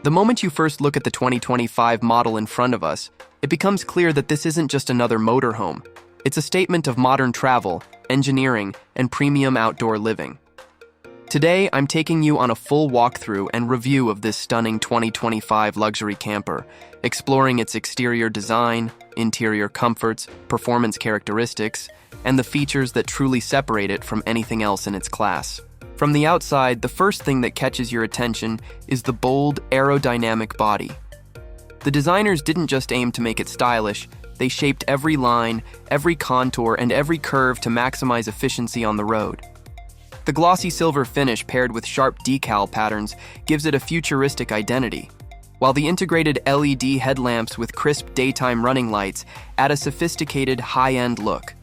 The moment you first look at the 2025 model in front of us, it becomes clear that this isn't just another motorhome. It's a statement of modern travel, engineering, and premium outdoor living. Today, I'm taking you on a full walkthrough and review of this stunning 2025 luxury camper, exploring its exterior design, interior comforts, performance characteristics, and the features that truly separate it from anything else in its class. From the outside, the first thing that catches your attention is the bold, aerodynamic body. The designers didn't just aim to make it stylish, they shaped every line, every contour, and every curve to maximize efficiency on the road. The glossy silver finish paired with sharp decal patterns gives it a futuristic identity, while the integrated LED headlamps with crisp daytime running lights add a sophisticated, high-end look.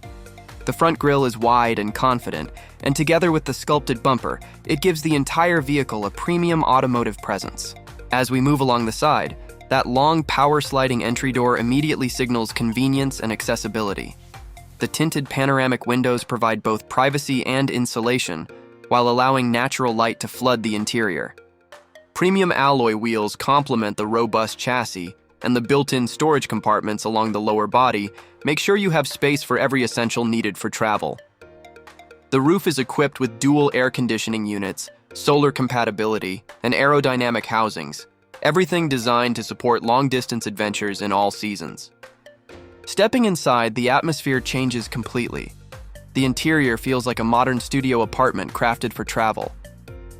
The front grille is wide and confident, and together with the sculpted bumper, it gives the entire vehicle a premium automotive presence. As we move along the side, that long power-sliding entry door immediately signals convenience and accessibility. The tinted panoramic windows provide both privacy and insulation, while allowing natural light to flood the interior. Premium alloy wheels complement the robust chassis, and the built-in storage compartments along the lower body make sure you have space for every essential needed for travel. The roof is equipped with dual air conditioning units, solar compatibility, and aerodynamic housings, everything designed to support long-distance adventures in all seasons. Stepping inside, the atmosphere changes completely. The interior feels like a modern studio apartment crafted for travel.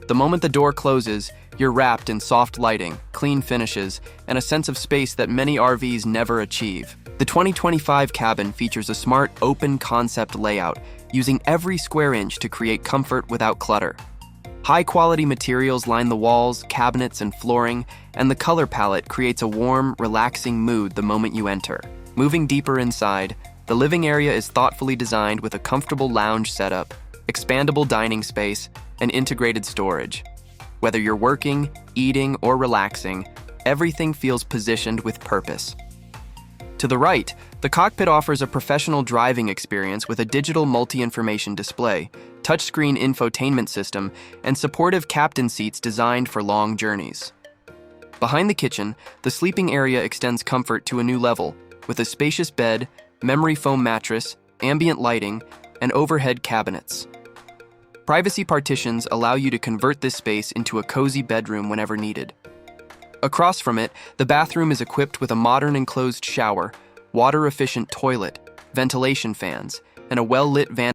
The moment the door closes, you're wrapped in soft lighting, clean finishes, and a sense of space that many RVs never achieve. The 2025 cabin features a smart, open-concept layout, using every square inch to create comfort without clutter. High-quality materials line the walls, cabinets, and flooring, and the color palette creates a warm, relaxing mood the moment you enter. Moving deeper inside, the living area is thoughtfully designed with a comfortable lounge setup, expandable dining space, and integrated storage. Whether you're working, eating, or relaxing, everything feels positioned with purpose. To the right, the cockpit offers a professional driving experience with a digital multi-information display, touchscreen infotainment system, and supportive captain seats designed for long journeys. Behind the kitchen, the sleeping area extends comfort to a new level, with a spacious bed, memory foam mattress, ambient lighting, and overhead cabinets. Privacy partitions allow you to convert this space into a cozy bedroom whenever needed. Across from it, the bathroom is equipped with a modern enclosed shower, water-efficient toilet, ventilation fans, and a well-lit vanity